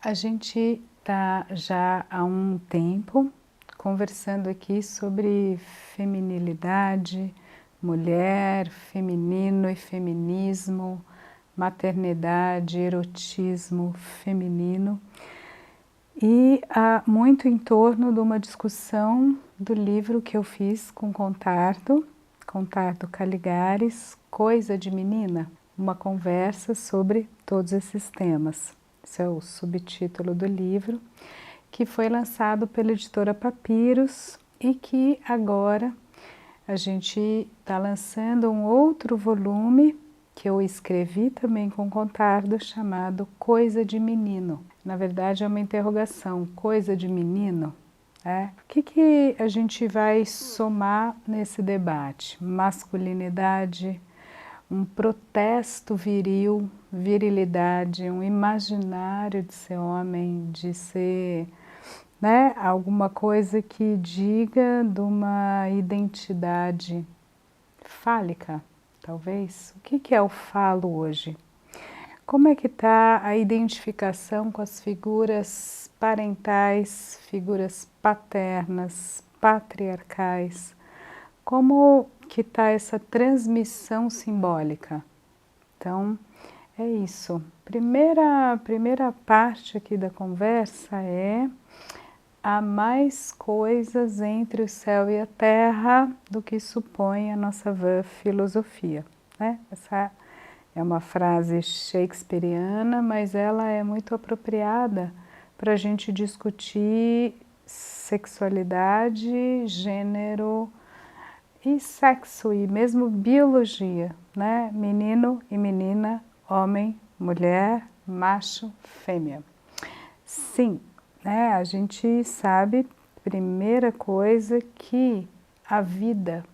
A gente está já há um tempo conversando aqui sobre feminilidade, mulher, feminino e feminismo, maternidade, erotismo feminino e muito em torno de uma discussão do livro que eu fiz com Contardo Caligares, Coisa de Menina, uma conversa sobre todos esses temas. Esse é o subtítulo do livro, que foi lançado pela editora Papiros e que agora a gente está lançando um outro volume que eu escrevi também com Contardo, chamado Coisa de Menino. Na verdade é uma interrogação, coisa de menino? O que a gente vai somar nesse debate? Masculinidade, um protesto viril, virilidade, um imaginário de ser homem, de ser alguma coisa que diga de uma identidade fálica, talvez. O que é o falo hoje? Como é que está a identificação com as figuras parentais, figuras paternas, patriarcais? Como que está essa transmissão simbólica? Então, é isso. Primeira parte aqui da conversa é: há mais coisas entre o céu e a terra do que supõe a nossa vã filosofia. Essa é uma frase shakespeariana, mas ela é muito apropriada para a gente discutir sexualidade, gênero e sexo, e mesmo biologia, menino e menina, homem, mulher, macho, fêmea. Sim, a gente sabe, primeira coisa, que a vida,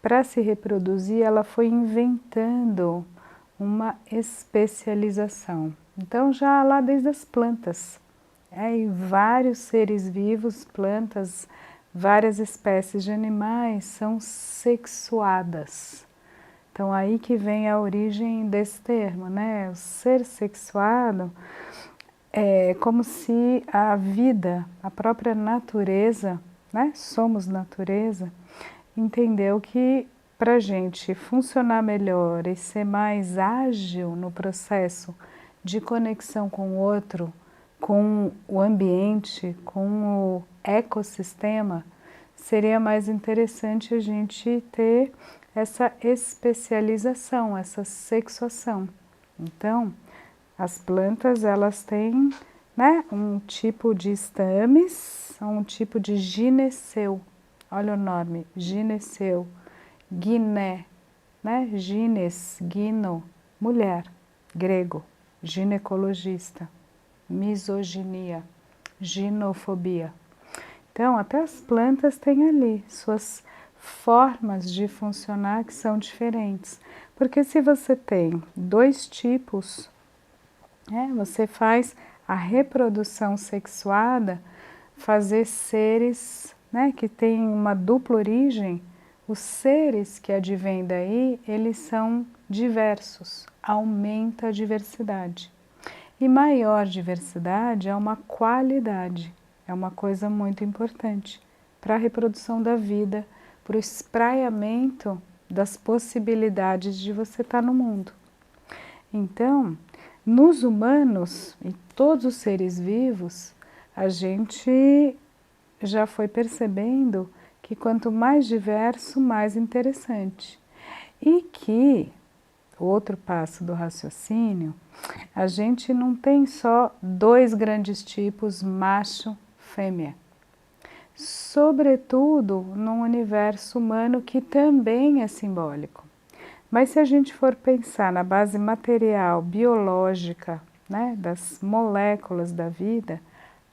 para se reproduzir, ela foi inventando uma especialização. Então já lá desde as plantas, e vários seres vivos, plantas, várias espécies de animais são sexuadas. Então aí que vem a origem desse termo, o ser sexuado é como se a vida, a própria natureza, somos natureza, entendeu que para a gente funcionar melhor e ser mais ágil no processo de conexão com o outro, com o ambiente, com o ecossistema, seria mais interessante a gente ter essa especialização, essa sexuação. Então, as plantas, elas têm um tipo de estames, um tipo de gineceu. Olha o nome, gineceu, guiné, gines, gino, mulher, grego, ginecologista, misoginia, ginofobia. Então, até as plantas têm ali suas formas de funcionar que são diferentes. Porque se você tem dois tipos, você faz a reprodução sexuada, fazer seres que têm uma dupla origem. Os seres que advêm daí, eles são diversos, aumenta a diversidade. E maior diversidade é uma qualidade, é uma coisa muito importante para a reprodução da vida, para o espraiamento das possibilidades de você estar no mundo. Então, nos humanos e todos os seres vivos, a gente já foi percebendo que quanto mais diverso, mais interessante. E que, outro passo do raciocínio, a gente não tem só dois grandes tipos, macho, fêmea. Sobretudo num universo humano que também é simbólico. Mas se a gente for pensar na base material, biológica, das moléculas da vida,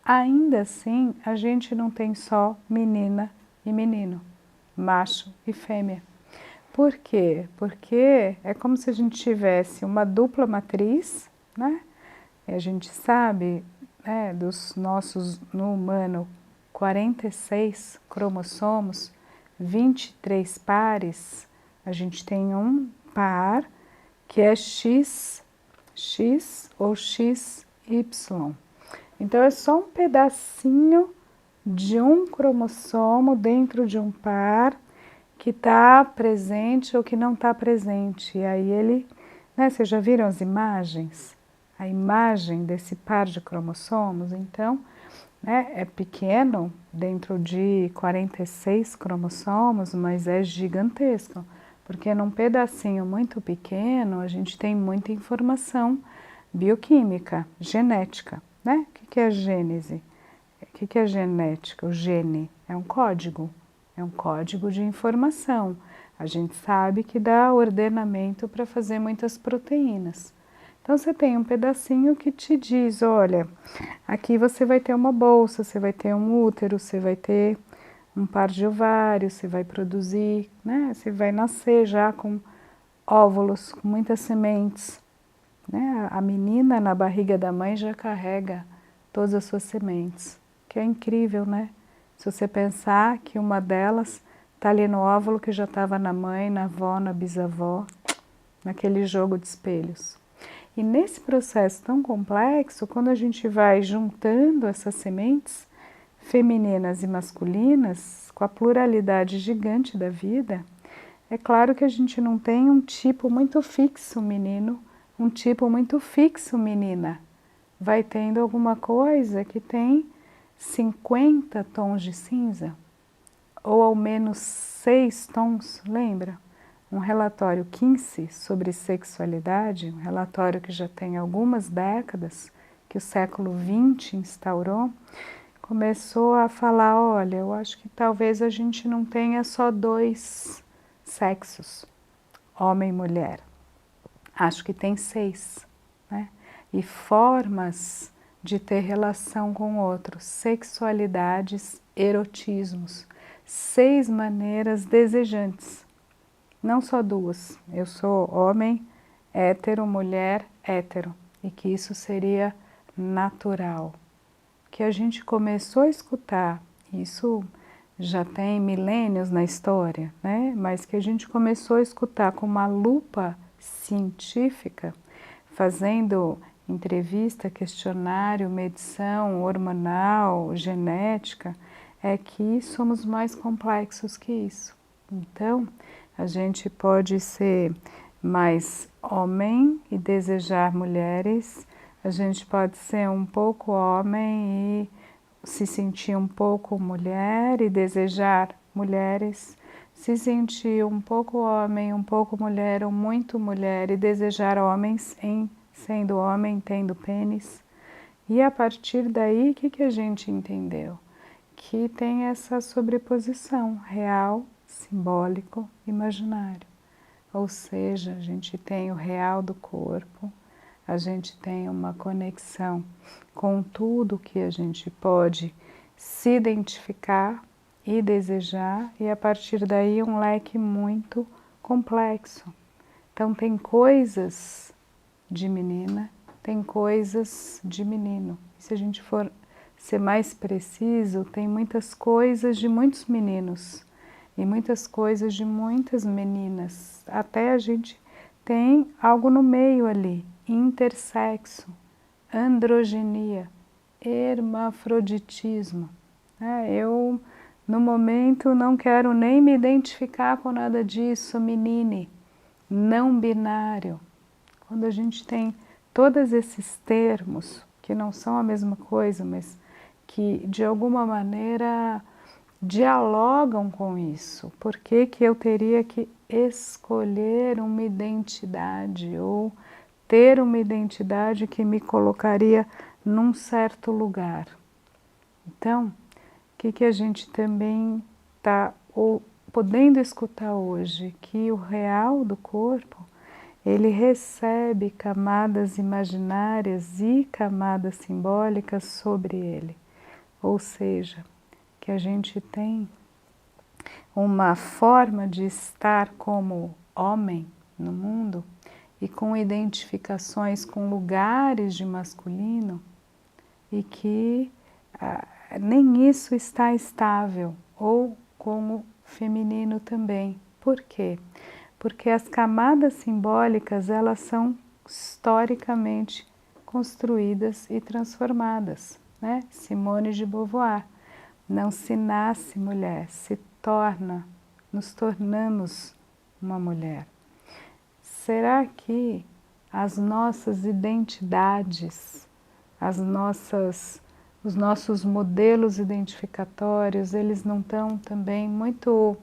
ainda assim a gente não tem só menina e menino, macho e fêmea. Por quê? Porque é como se a gente tivesse uma dupla matriz, E a gente sabe, dos nossos, no humano, 46 cromossomos, 23 pares. A gente tem um par que é X ou XY. Então é só um pedacinho de um cromossomo dentro de um par que está presente ou que não está presente. E aí ele, né, vocês já viram as imagens? A imagem desse par de cromossomos, então, né, é pequeno, dentro de 46 cromossomos, mas é gigantesco, porque num pedacinho muito pequeno a gente tem muita informação bioquímica, genética, né? O que é a gênese? O que é genética? O gene é um código de informação. A gente sabe que dá ordenamento para fazer muitas proteínas. Então você tem um pedacinho que te diz, olha, aqui você vai ter uma bolsa, você vai ter um útero, você vai ter um par de ovários, você vai produzir, né? Você vai nascer já com óvulos, com muitas sementes, né? A menina na barriga da mãe já carrega todas as suas sementes, que é incrível, né? Se você pensar que uma delas está ali no óvulo que já estava na mãe, na avó, na bisavó, naquele jogo de espelhos. E nesse processo tão complexo, quando a gente vai juntando essas sementes femininas e masculinas, com a pluralidade gigante da vida, é claro que a gente não tem um tipo muito fixo menino, um tipo muito fixo menina. Vai tendo alguma coisa que tem 50 tons de cinza, ou ao menos 6 tons, lembra? Um relatório Kinsey sobre sexualidade, um relatório que já tem algumas décadas, que o século XX instaurou, começou a falar, olha, eu acho que talvez a gente não tenha só 2 sexos, homem e mulher. Acho que tem 6, né? E formas de ter relação com outros, sexualidades, erotismos, 6 maneiras desejantes, não só 2. Eu sou homem, hétero, mulher, hétero, e que isso seria natural. Que a gente começou a escutar, isso já tem milênios na história, né? Mas que a gente começou a escutar com uma lupa científica, fazendo entrevista, questionário, medição hormonal, genética, é que somos mais complexos que isso. Então, a gente pode ser mais homem e desejar mulheres, a gente pode ser um pouco homem e se sentir um pouco mulher e desejar mulheres, se sentir um pouco homem, um pouco mulher ou muito mulher e desejar homens em sendo homem, tendo pênis. E a partir daí, o que a gente entendeu? Que tem essa sobreposição real, simbólico, imaginário. Ou seja, a gente tem o real do corpo, a gente tem uma conexão com tudo que a gente pode se identificar e desejar, e a partir daí um leque muito complexo. Então tem coisas de menina, tem coisas de menino. Se a gente for ser mais preciso, tem muitas coisas de muitos meninos e muitas coisas de muitas meninas. Até a gente tem algo no meio ali, intersexo, androgenia, hermafroditismo. Eu, no momento, não quero nem me identificar com nada disso, menine, não binário. Quando a gente tem todos esses termos, que não são a mesma coisa, mas que de alguma maneira dialogam com isso. Por que eu teria que escolher uma identidade ou ter uma identidade que me colocaria num certo lugar? Então, o que a gente também está podendo escutar hoje? Que o real do corpo, ele recebe camadas imaginárias e camadas simbólicas sobre ele. Ou seja, que a gente tem uma forma de estar como homem no mundo e com identificações com lugares de masculino e que nem isso está estável, ou como feminino também. Por quê? Porque as camadas simbólicas, elas são historicamente construídas e transformadas. né? Simone de Beauvoir. Não se nasce mulher, se torna, nos tornamos uma mulher. Será que as nossas identidades, os nossos modelos identificatórios, eles não estão também muito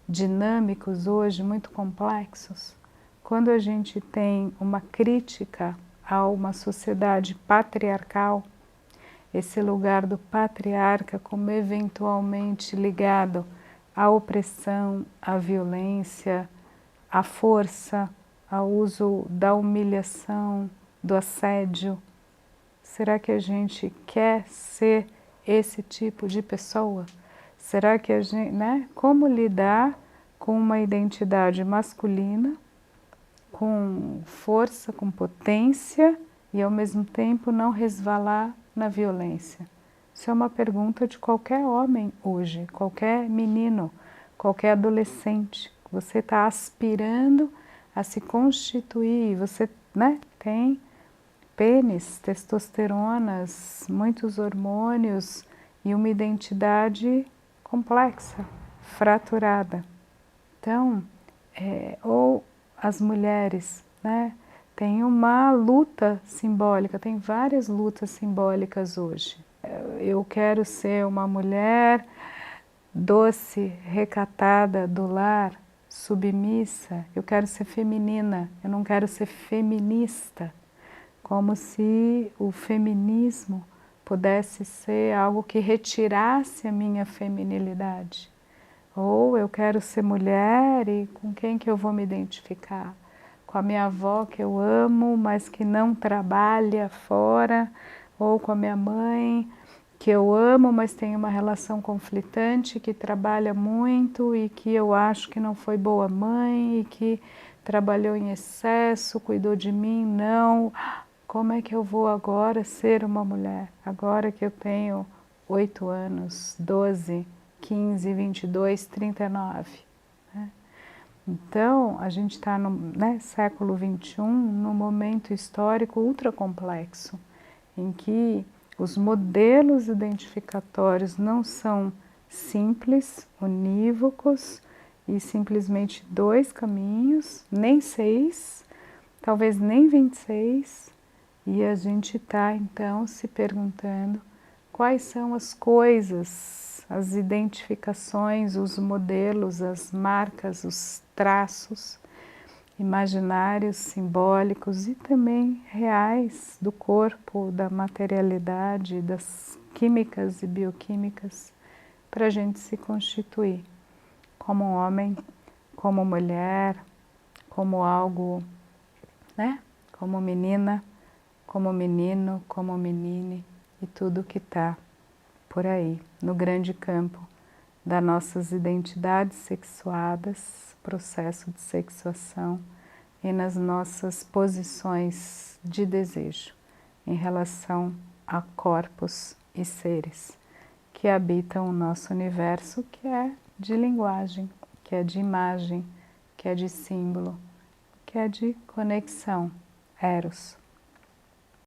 dinâmicos hoje, muito complexos? Quando a gente tem uma crítica a uma sociedade patriarcal, esse lugar do patriarca como eventualmente ligado à opressão, à violência, à força, ao uso da humilhação, do assédio. Será que a gente quer ser esse tipo de pessoa? Será que a gente, né? Como lidar com uma identidade masculina, com força, com potência e ao mesmo tempo não resvalar na violência? Isso é uma pergunta de qualquer homem hoje, qualquer menino, qualquer adolescente. Você está aspirando a se constituir, você, né, tem pênis, testosteronas, muitos hormônios e uma identidade complexa, fraturada. Então, ou as mulheres, né, tem uma luta simbólica, tem várias lutas simbólicas hoje. Eu quero ser uma mulher doce, recatada do lar, submissa, eu quero ser feminina, eu não quero ser feminista, como se o feminismo pudesse ser algo que retirasse a minha feminilidade. Ou eu quero ser mulher e com quem que eu vou me identificar? Com a minha avó que eu amo, mas que não trabalha fora, ou com a minha mãe que eu amo, mas tem uma relação conflitante, que trabalha muito e que eu acho que não foi boa mãe e que trabalhou em excesso, cuidou de mim, não. Como é que eu vou agora ser uma mulher? Agora que eu tenho 8 anos, 12, 15, 22, 39. Né? Então, a gente está no, né, século XXI, num momento histórico ultra complexo, em que os modelos identificatórios não são simples, unívocos e simplesmente 2 caminhos, nem 6, talvez nem 26, e a gente está então se perguntando quais são as coisas, as identificações, os modelos, as marcas, os traços imaginários, simbólicos e também reais do corpo, da materialidade, das químicas e bioquímicas, para a gente se constituir como homem, como mulher, como algo, né? Como menina, como menino, como menine e tudo que está por aí, no grande campo das nossas identidades sexuadas, processo de sexuação e nas nossas posições de desejo em relação a corpos e seres que habitam o nosso universo, que é de linguagem, que é de imagem, que é de símbolo, que é de conexão, eros.